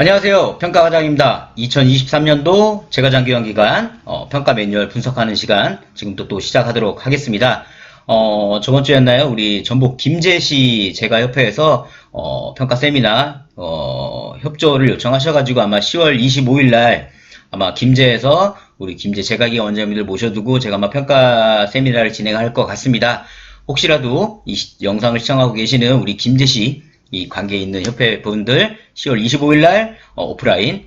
안녕하세요. 평가과장입니다. 2023년도 재과장교환기간 평가 매뉴얼 분석하는 시간 지금부터 또 시작하도록 하겠습니다. 저번 주였나요? 우리 전북 김제시 재가협회에서 평가 세미나 협조를 요청하셔가지고 아마 10월 25일날 아마 김제에서 우리 김제 재가기 원장님들 모셔두고 제가 아마 평가 세미나를 진행할 것 같습니다. 혹시라도 이 영상을 시청하고 계시는 우리 김제시 이 관계에 있는 협회 분들 10월 25일날 오프라인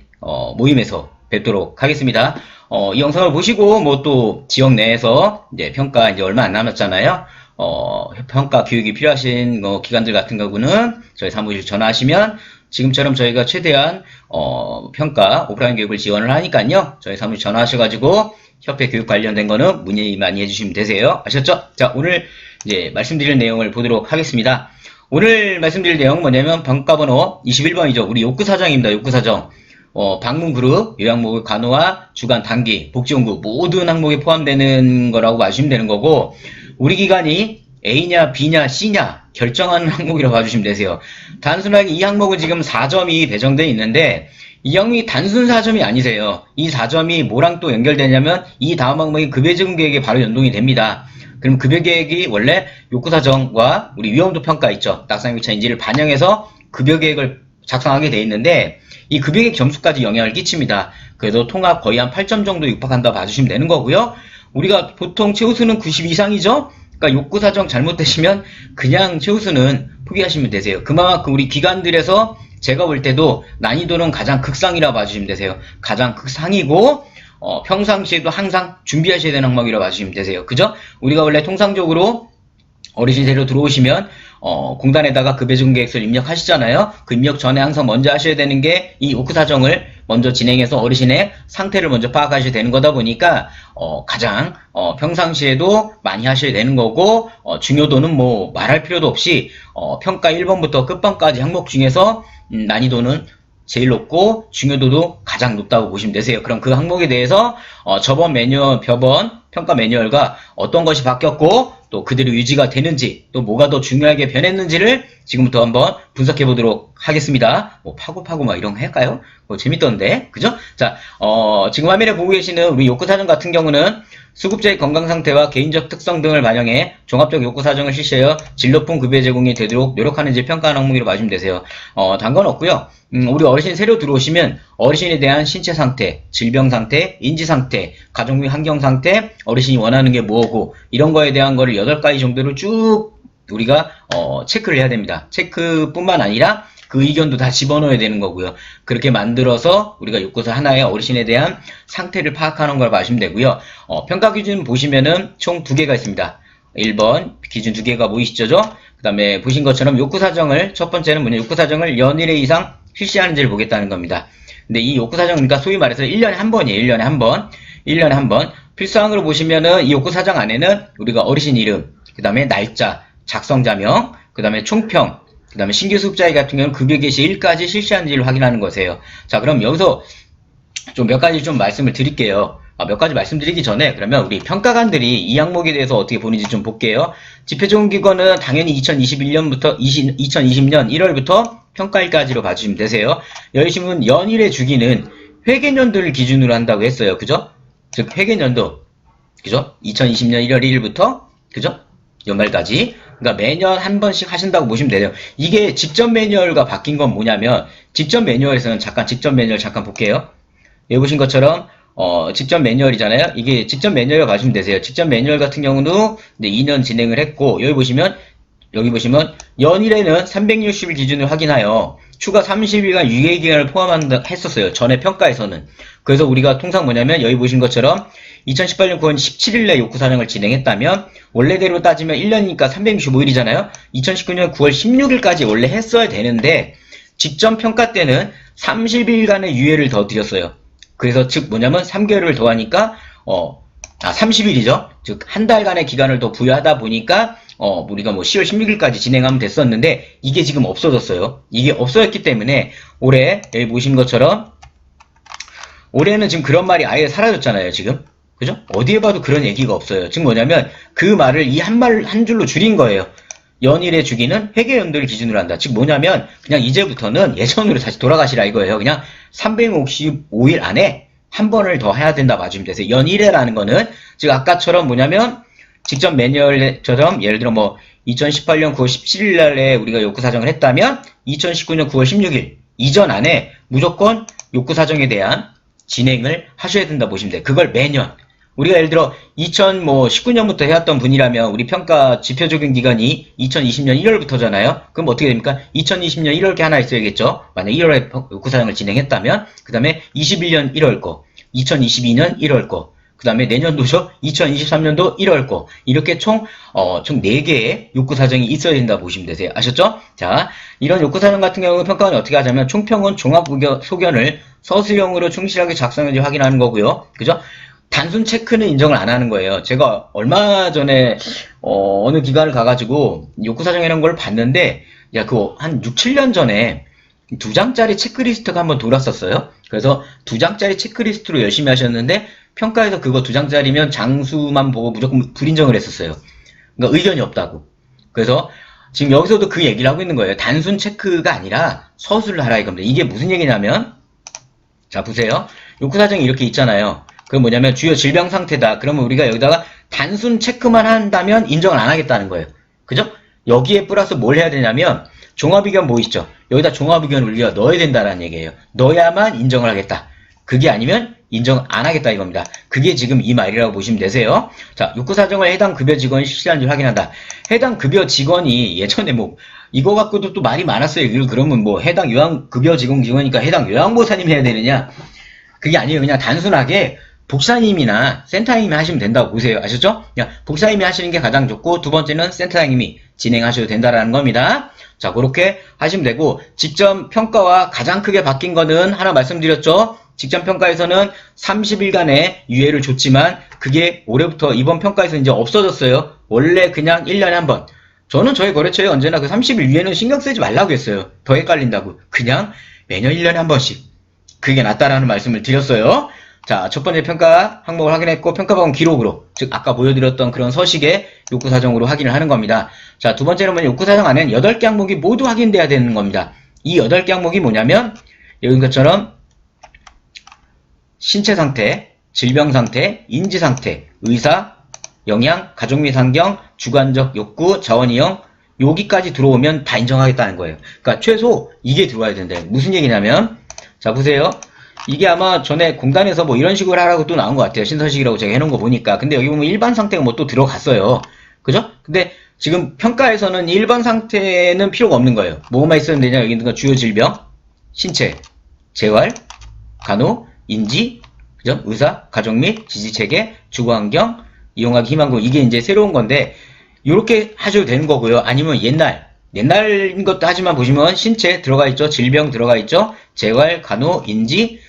모임에서 뵙도록 하겠습니다. 이 영상을 보시고 뭐 또 지역 내에서 이제 평가 이제 얼마 안 남았잖아요. 평가 교육이 필요하신 기관들 같은 경우는 저희 사무실 전화하시면 지금처럼 저희가 최대한 평가 오프라인 교육을 지원을 하니까요. 저희 사무실 전화하셔가지고 협회 교육 관련된 거는 문의 많이 해주시면 되세요. 아셨죠? 자, 오늘 이제 말씀드릴 내용을 보도록 하겠습니다. 오늘 말씀드릴 내용은 뭐냐면 평가번호 21번이죠. 우리 욕구사정입니다. 욕구사정. 방문그룹, 요양목의 간호와 주간 단기, 복지연구 모든 항목에 포함되는 거라고 봐주시면 되는 거고, 우리 기관이 A냐 B냐 C냐 결정하는 항목이라고 봐주시면 되세요. 단순하게 이 항목은 지금 4점이 배정되어 있는데 이 항목이 단순 4점이 아니세요. 이 4점이 뭐랑 또 연결되냐면 이 다음 항목이 급여지급 계획에 바로 연동이 됩니다. 그럼 급여계획이 원래 욕구사정과 우리 위험도 평가 있죠. 낙상교차 인지를 반영해서 급여계획을 작성하게 돼 있는데 이 급여계획 점수까지 영향을 끼칩니다. 그래도 통합 거의 한 8점 정도 육박한다 봐주시면 되는 거고요. 우리가 보통 최우수는 90 이상이죠. 그러니까 욕구사정 잘못되시면 그냥 최우수는 포기하시면 되세요. 그만큼 우리 기관들에서 제가 볼 때도 난이도는 가장 극상이라 봐주시면 되세요. 가장 극상이고 평상시에도 항상 준비하셔야 되는 항목이라고 봐주시면 되세요. 그죠? 우리가 원래 통상적으로 어르신 세로 들어오시면 공단에다가 급여지급 계획서를 입력하시잖아요. 그 입력 전에 항상 먼저 하셔야 되는 게 이 욕구사정을 먼저 진행해서 어르신의 상태를 먼저 파악하셔야 되는 거다 보니까 가장 평상시에도 많이 하셔야 되는 거고 중요도는 뭐 말할 필요도 없이 평가 1번부터 끝번까지 항목 중에서 난이도는 제일 높고 중요도도 가장 높다고 보시면 되세요. 그럼 그 항목에 대해서 저번 매뉴얼, 평가 매뉴얼과 어떤 것이 바뀌었고 또 그대로 유지가 되는지 또 뭐가 더 중요하게 변했는지를 지금부터 한번 분석해 보도록 하겠습니다. 뭐 파고 막 이런 거 할까요? 재밌던데 그죠? 자, 지금 화면에 보고 계시는 우리 욕구사정 같은 경우는 수급자의 건강상태와 개인적 특성 등을 반영해 종합적 욕구사정을 실시하여 질 높은 급여 제공이 되도록 노력하는지 평가하는 항목이라고 봐주시면 되세요. 단 건 없고요. 우리 어르신 새로 들어오시면 어르신에 대한 신체 상태, 질병 상태, 인지 상태, 가족 및 환경 상태, 어르신이 원하는 게 뭐고 이런 거에 대한 거를 8가지 정도를 쭉 우리가 체크를 해야 됩니다. 체크뿐만 아니라 그 의견도 다 집어넣어야 되는 거고요. 그렇게 만들어서 우리가 욕구서 하나의 어르신에 대한 상태를 파악하는 걸 봐주시면 되고요. 평가 기준 보시면은 총 2개가 있습니다. 1번 기준 2개가 보이시죠? 그 다음에 보신 것처럼 욕구사정을 첫 번째는 뭐냐, 욕구사정을 연일회 이상 실시하는지를 보겠다는 겁니다. 근데 이 욕구사정, 그러니까 소위 말해서 1년에 한 번이에요. 1년에 한 번. 1년에 한 번. 필수항으로 보시면은 이 욕구사정 안에는 우리가 어르신 이름, 그 다음에 날짜, 작성자명, 그 다음에 총평, 그 다음에 신규 수급자의 같은 경우는 급여 개시 1까지 실시하는지를 확인하는 거세요. 자, 그럼 여기서 좀 몇 가지 좀 말씀을 드릴게요. 몇 가지 말씀드리기 전에 그러면 우리 평가관들이 이 항목에 대해서 어떻게 보는지 좀 볼게요. 집회조언기관은 당연히 2020년 1월부터 평가일까지로 봐주시면 되세요. 여기시면 연일의 주기는 회계년도를 기준으로 한다고 했어요. 그죠? 즉 회계년도, 그죠? 2020년 1월 1일부터 그죠? 연말까지. 그러니까 매년 한 번씩 하신다고 보시면 돼요. 이게 직전 매뉴얼과 바뀐 건 뭐냐면 직전 매뉴얼에서는 직전 매뉴얼 잠깐 볼게요. 여기 보신 것처럼 직전 매뉴얼이잖아요. 이게 직전 매뉴얼 봐주시면 되세요. 직전 매뉴얼 같은 경우도 이제 2년 진행을 했고 여기 보시면 연일에는 360일 기준을 확인하여 추가 30일간 유예기간을 포함한다 했었어요. 전에 평가에서는. 그래서 우리가 통상 뭐냐면 여기 보신 것처럼 2018년 9월 17일에 욕구사정을 진행했다면 원래대로 따지면 1년이니까 365일이잖아요. 2019년 9월 16일까지 원래 했어야 되는데 직전 평가 때는 30일간의 유예를 더 드렸어요. 그래서 즉 뭐냐면 3개월을 더하니까 30일이죠. 즉 한 달간의 기간을 더 부여하다 보니까 우리가 뭐 10월 16일까지 진행하면 됐었는데 이게 지금 없어졌어요. 이게 없어졌기 때문에 올해 여기 보신 것처럼 올해는 지금 그런 말이 아예 사라졌잖아요. 지금 그죠? 어디에 봐도 그런 얘기가 없어요. 지금 뭐냐면 그 말을 이 한 줄로 줄인 거예요. 연일의 주기는 회계연도를 기준으로 한다. 즉 뭐냐면 그냥 이제부터는 예전으로 다시 돌아가시라 이거예요. 그냥 365일 안에 한 번을 더 해야 된다 봐주면 되세요. 연일회라는 거는 즉 아까처럼 뭐냐면 직접 매뉴얼처럼 예를 들어 뭐 2018년 9월 17일 날에 우리가 욕구 사정을 했다면 2019년 9월 16일 이전 안에 무조건 욕구 사정에 대한 진행을 하셔야 된다 보시면 돼요. 그걸 매년 우리가 예를 들어 2019년부터 해왔던 분이라면 우리 평가 지표 적용 기간이 2020년 1월부터잖아요. 그럼 어떻게 됩니까? 2020년 1월께 하나 있어야겠죠. 만약 1월에 욕구 사정을 진행했다면 그 다음에 21년 1월 거, 2022년 1월 거, 그 다음에 내년도죠. 2023년도 1월 거. 이렇게 총 4개의 욕구 사정이 있어야 된다 보시면 되세요. 아셨죠? 자, 이런 욕구 사정 같은 경우 평가원이 어떻게 하자면 총평은 종합 소견을 서술형으로 충실하게 작성했는지 확인하는 거고요. 그죠? 단순 체크는 인정을 안 하는 거예요. 제가 얼마 전에 어느 기관을 가가지고 욕구 사정 이런 걸 봤는데 야 그거 한 6, 7년 전에 2장짜리 체크리스트가 한번 돌았었어요. 그래서 2장짜리 체크리스트로 열심히 하셨는데 평가에서 그거 2장짜리면 장수만 보고 무조건 불인정을 했었어요. 그러니까 의견이 없다고. 그래서 지금 여기서도 그 얘기를 하고 있는 거예요. 단순 체크가 아니라 서술을 하라 이겁니다. 이게 무슨 얘기냐면 자 보세요. 욕구 사정이 이렇게 있잖아요. 그건 뭐냐면 주요 질병 상태다. 그러면 우리가 여기다가 단순 체크만 한다면 인정을 안 하겠다는 거예요. 그죠? 여기에 플러스 뭘 해야 되냐면 종합의견 뭐 있죠? 여기다 종합의견을 우리가 넣어야 된다는 얘기예요. 넣어야만 인정을 하겠다. 그게 아니면 인정 안 하겠다 이겁니다. 그게 지금 이 말이라고 보시면 되세요. 자, 욕구 사정을 해당 급여 직원이 실시한지 확인한다. 해당 급여 직원이 예전에 뭐 이거 갖고도 또 말이 많았어요. 그러면 뭐 해당 요양급여 직원이니까 해당 요양보사님 해야 되느냐? 그게 아니에요. 그냥 단순하게 복사님이나 센터장님이 하시면 된다고 보세요. 아셨죠? 그냥 복사님이 하시는 게 가장 좋고 두 번째는 센터장님이 진행하셔도 된다라는 겁니다. 자, 그렇게 하시면 되고 직접 평가와 가장 크게 바뀐 거는 하나 말씀드렸죠. 직접 평가에서는 30일간의 유예를 줬지만 그게 올해부터 이번 평가에서 이제 없어졌어요. 원래 그냥 1년에 한 번. 저는 저희 거래처에 언제나 그 30일 유예는 신경 쓰지 말라고 했어요. 더 헷갈린다고. 그냥 매년 1년에 한 번씩. 그게 낫다라는 말씀을 드렸어요. 자, 첫 번째 평가 항목을 확인했고 평가받은 기록으로 즉 아까 보여드렸던 그런 서식의 욕구 사정으로 확인을 하는 겁니다. 자, 두 번째는 뭐냐 욕구 사정 안에는 8개 항목이 모두 확인돼야 되는 겁니다. 이 8개 항목이 뭐냐면 여기 것처럼 신체 상태, 질병 상태, 인지 상태, 의사, 영양, 가족 및 환경, 주관적 욕구, 자원 이용 여기까지 들어오면 다 인정하겠다는 거예요. 그러니까 최소 이게 들어와야 된다. 무슨 얘기냐면 자 보세요. 이게 아마 전에 공단에서 뭐 이런 식으로 하라고 또 나온 것 같아요. 신서식이라고 제가 해놓은 거 보니까. 근데 여기 보면 일반 상태가 뭐 또 들어갔어요. 그죠? 근데 지금 평가에서는 일반 상태는 필요가 없는 거예요. 뭐만 있으면 되냐? 여기 있는 거 주요 질병, 신체, 재활, 간호, 인지, 그죠? 의사, 가족 및 지지체계, 주거환경, 이용하기 희망고 이게 이제 새로운 건데 이렇게 하셔도 되는 거고요. 아니면 옛날인 것도 하지만 보시면 신체 들어가 있죠. 질병 들어가 있죠. 재활, 간호, 인지,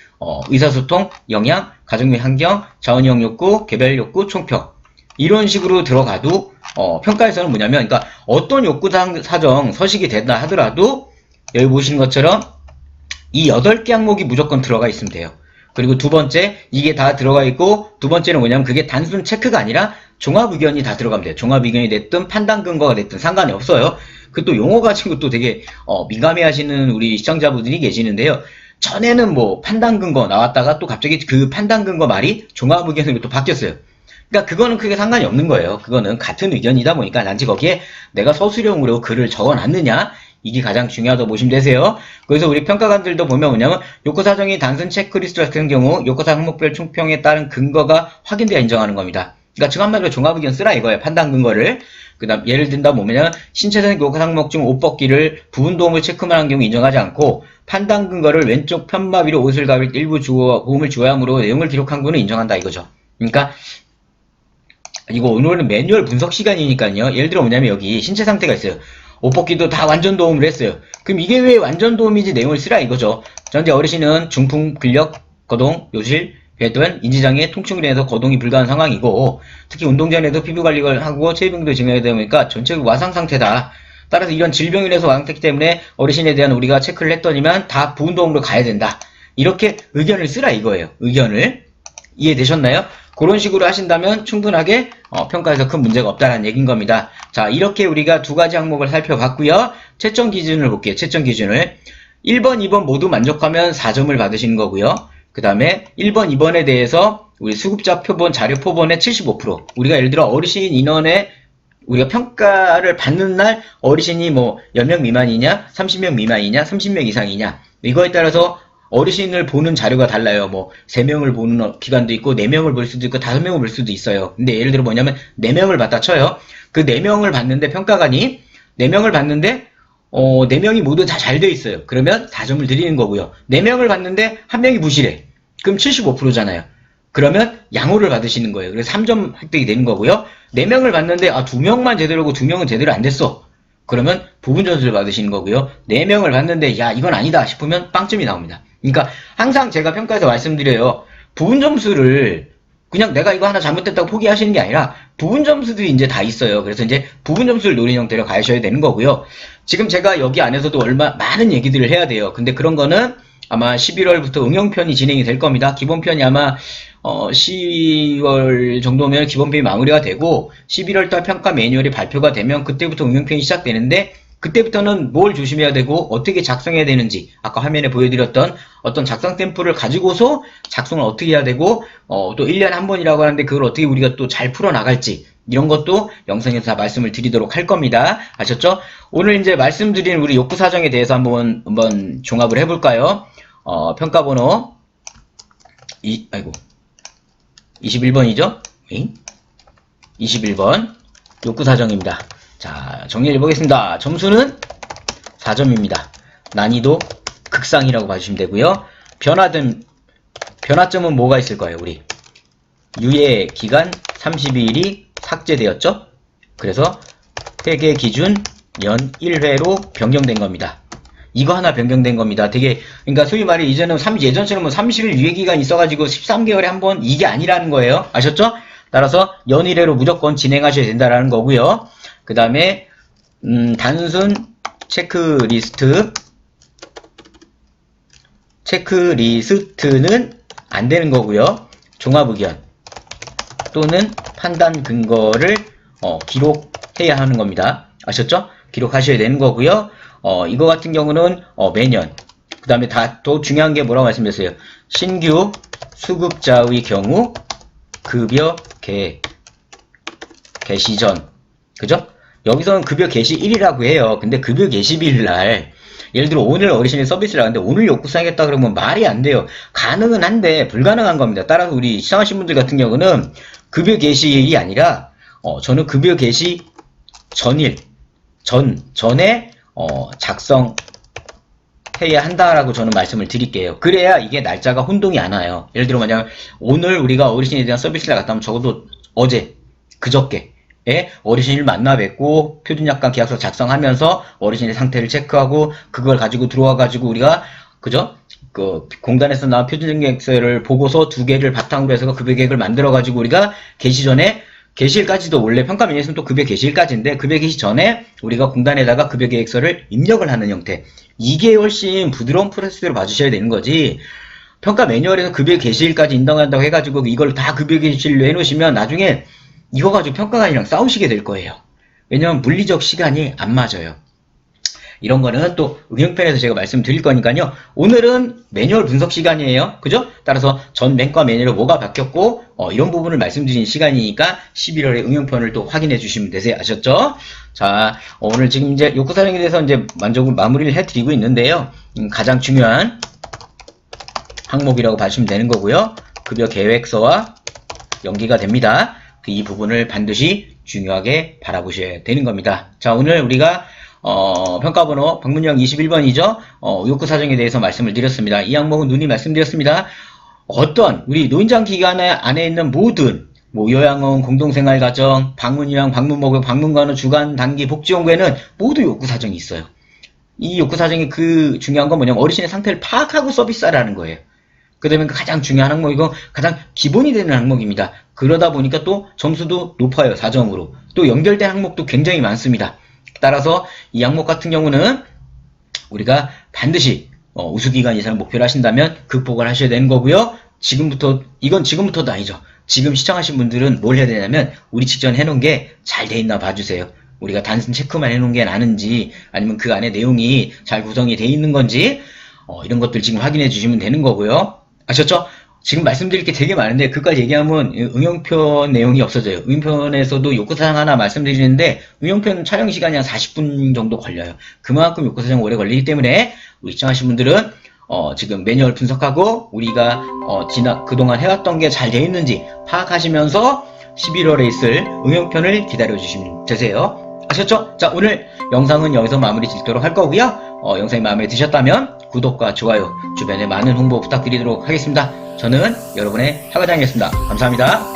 의사소통, 영양, 가족 및 환경, 자원이용 욕구, 개별 욕구, 총평 이런 식으로 들어가도 평가에서는 뭐냐면 그러니까 어떤 욕구 사정 서식이 된다 하더라도 여기 보시는 것처럼 이 8개 항목이 무조건 들어가 있으면 돼요. 그리고 두 번째 이게 다 들어가 있고 두 번째는 뭐냐면 그게 단순 체크가 아니라 종합 의견이 다 들어가면 돼요. 종합 의견이 됐든 판단 근거가 됐든 상관이 없어요. 그 또 용어 가지고 또 되게 민감해 하시는 우리 시청자분들이 계시는데요. 전에는 뭐 판단 근거 나왔다가 또 갑자기 그 판단 근거 말이 종합 의견으로 또 바뀌었어요. 그러니까 그거는 크게 상관이 없는 거예요. 그거는 같은 의견이다 보니까 단지 거기에 내가 서술형으로 글을 적어놨느냐 이게 가장 중요하다고 보시면 되세요. 그래서 우리 평가관들도 보면 뭐냐면 욕구 사정이 단순 체크리스트 같은 경우 욕구 항목별 총평에 따른 근거가 확인돼야 인정하는 겁니다. 그러니까 즉 한마디로 종합 의견 쓰라 이거예요. 판단 근거를. 그 다음 예를 든다 보면 신체적 욕구 항목 중 옷 벗기를 부분 도움을 체크만 한 경우 인정하지 않고 판단 근거를 왼쪽 편마 위로 옷을 가릴 때 일부 도움을 주어야 하므로 내용을 기록한 거는 인정한다 이거죠. 그러니까 이거 오늘은 매뉴얼 분석 시간이니까요. 예를 들어 뭐냐면 여기 신체 상태가 있어요. 옷 벗기도 다 완전 도움을 했어요. 그럼 이게 왜 완전 도움이지 내용을 쓰라 이거죠. 전제 어르신은 중풍, 근력, 거동, 요실, 배변, 인지장애, 통증으로 인해서 거동이 불가한 상황이고 특히 운동 전에도 피부 관리를 하고 체질병도 증가하다 보니까 전체적으로 와상 상태다. 따라서 이런 질병이 인해서 와상태이기 때문에 어르신에 대한 우리가 체크를 했더니만 다 부운동으로 가야 된다. 이렇게 의견을 쓰라 이거예요. 의견을. 이해되셨나요? 그런 식으로 하신다면 충분하게 평가에서 큰 문제가 없다는 얘기인 겁니다. 자, 이렇게 우리가 두 가지 항목을 살펴봤고요. 채점 기준을 볼게요. 채점 기준을 1번, 2번 모두 만족하면 4점을 받으시는 거고요. 그 다음에 1번, 2번에 대해서 우리 수급자 표본, 자료 표본의 75%, 우리가 예를 들어 어르신 인원의 우리가 평가를 받는 날 어르신이 뭐 10명 미만이냐, 30명 미만이냐, 30명 이상이냐, 이거에 따라서 어르신을 보는 자료가 달라요. 뭐 3명을 보는 기관도 있고 4명을 볼 수도 있고 5명을 볼 수도 있어요. 근데 예를 들어 뭐냐면 4명을 봤다 쳐요. 그 4명을 봤는데 평가관이 4명을 봤는데 4명이 모두 다 잘 돼 있어요. 그러면 4점을 드리는 거고요. 4명을 봤는데 1명이 부실해. 그럼 75%잖아요. 그러면 양호를 받으시는 거예요. 그래서 3점 획득이 되는 거고요. 4명을 봤는데 2명만 제대로고 2명은 제대로 안 됐어. 그러면 부분 점수를 받으시는 거고요. 4명을 봤는데 야 이건 아니다 싶으면 빵점이 나옵니다. 그러니까 항상 제가 평가에서 말씀드려요. 부분 점수를 그냥 내가 이거 하나 잘못됐다고 포기하시는 게 아니라 부분 점수들이 이제 다 있어요. 그래서 이제 부분 점수를 노리는 형태로 가셔야 되는 거고요. 지금 제가 여기 안에서도 많은 얘기들을 해야 돼요. 근데 그런 거는 아마 11월부터 응용편이 진행이 될 겁니다. 기본편이 아마 10월 정도면 기본편이 마무리가 되고 11월달 평가 매뉴얼이 발표가 되면 그때부터 응용편이 시작되는데 그때부터는 뭘 조심해야 되고 어떻게 작성해야 되는지 아까 화면에 보여드렸던 어떤 작성 템플을 가지고서 작성을 어떻게 해야 되고 또 1년에 한 번이라고 하는데 그걸 어떻게 우리가 또 잘 풀어나갈지 이런 것도 영상에서 다 말씀을 드리도록 할 겁니다. 아셨죠? 오늘 이제 말씀드린 우리 욕구 사정에 대해서 한번 종합을 해볼까요? 평가번호 21번이죠? 21번 욕구 사정입니다. 자, 정리해 보겠습니다. 점수는 4점입니다. 난이도 극상이라고 봐주시면 되고요. 변화점은 뭐가 있을 거예요, 우리? 유예 기간 32일이 삭제되었죠? 그래서 회계 기준 연 1회로 변경된 겁니다. 이거 하나 변경된 겁니다. 그러니까 소위 말해 이제는 예전처럼 뭐 30일 유예 기간이 있어가지고 13개월에 한 번 이게 아니라는 거예요. 아셨죠? 따라서 연 1회로 무조건 진행하셔야 된다라는 거고요. 그 다음에 단순 체크리스트는 안 되는 거고요. 종합의견 또는 판단 근거를 기록해야 하는 겁니다. 아셨죠? 기록하셔야 되는 거고요. 이거 같은 경우는 매년 그 다음에 더 중요한 게 뭐라고 말씀드렸어요. 신규 수급자의 경우 급여 개시 전 그죠? 여기서는 급여 개시일이라고 해요. 근데 급여 개시일 날 예를 들어 오늘 어르신이 서비스를 하는데 오늘 욕구사하겠다 그러면 말이 안 돼요. 가능은 한데 불가능한 겁니다. 따라서 우리 시청하신 분들 같은 경우는 급여 개시일이 아니라 저는 급여 개시 전에 작성해야 한다라고 저는 말씀을 드릴게요. 그래야 이게 날짜가 혼동이 안 와요. 예를 들어 만약 오늘 우리가 어르신에 대한 서비스를 갔다 하면 적어도 어제 그저께 어르신을 만나 뵙고 표준약관 계약서 작성하면서 어르신의 상태를 체크하고 그걸 가지고 들어와가지고 우리가 그죠? 그 공단에서 나온 표준계획서를 보고서 2개를 바탕으로 해서 급여 계획을 만들어가지고 우리가 개시 전에 개시일까지도 원래 평가 매뉴얼은 또 급여 개시일까지인데 급여 개시 전에 우리가 공단에다가 급여 계획서를 입력을 하는 형태. 이게 훨씬 부드러운 프로세스로 봐주셔야 되는 거지. 평가 매뉴얼에서 급여 개시일까지 인정한다고 해가지고 이걸 다 급여 개시일로 해놓으시면 나중에 이거 가지고 평가관이랑 싸우시게 될 거예요. 왜냐면 물리적 시간이 안 맞아요. 이런 거는 또 응용편에서 제가 말씀드릴 거니까요. 오늘은 매뉴얼 분석 시간이에요. 그죠? 따라서 전 맨과 매뉴얼 뭐가 바뀌었고 이런 부분을 말씀드린 시간이니까 11월에 응용편을 또 확인해 주시면 되세요. 아셨죠? 자, 오늘 지금 이제 욕구 사정에 대해서 이제 마무리를 해드리고 있는데요. 가장 중요한 항목이라고 봐주시면 되는 거고요. 급여 계획서와 연기가 됩니다. 이 부분을 반드시 중요하게 바라보셔야 되는 겁니다. 자, 오늘 우리가 평가번호 방문형 21번이죠. 욕구 사정에 대해서 말씀을 드렸습니다. 이 항목은 누님 말씀드렸습니다. 어떤 우리 노인장 기관 안에 있는 모든 요양원, 공동생활가정, 방문요양, 방문목욕, 방문간호, 주간, 단기, 복지연구에는 모두 욕구 사정이 있어요. 이 욕구 사정이 그 중요한 건 뭐냐면 어르신의 상태를 파악하고 서비스하라는 거예요. 그 다음에 가장 중요한 항목이고 가장 기본이 되는 항목입니다. 그러다 보니까 또 점수도 높아요. 4점으로. 또 연결된 항목도 굉장히 많습니다. 따라서 이 항목 같은 경우는 우리가 반드시 우수기간 이상을 목표로 하신다면 극복을 하셔야 되는 거고요. 이건 지금부터도 아니죠. 지금 시청하신 분들은 뭘 해야 되냐면, 우리 직전 해놓은 게 잘 돼 있나 봐주세요. 우리가 단순 체크만 해놓은 게 나는지, 아니면 그 안에 내용이 잘 구성이 돼 있는 건지, 이런 것들 지금 확인해 주시면 되는 거고요. 아셨죠? 지금 말씀드릴 게 되게 많은데 그까지 얘기하면 응용편 내용이 없어져요. 응용편에서도 욕구사장 하나 말씀드리는데 응용편 촬영 시간이 한 40분 정도 걸려요. 그만큼 욕구사장 오래 걸리기 때문에 우리 시청하신 분들은 지금 매뉴얼 분석하고 우리가 그동안 해왔던 게 잘 되어 있는지 파악하시면서 11월에 있을 응용편을 기다려주시면 되세요. 아셨죠? 자, 오늘 영상은 여기서 마무리 짓도록 할 거고요. 영상이 마음에 드셨다면 구독과 좋아요, 주변에 많은 홍보 부탁드리도록 하겠습니다. 저는 여러분의 하과장이었습니다. 감사합니다.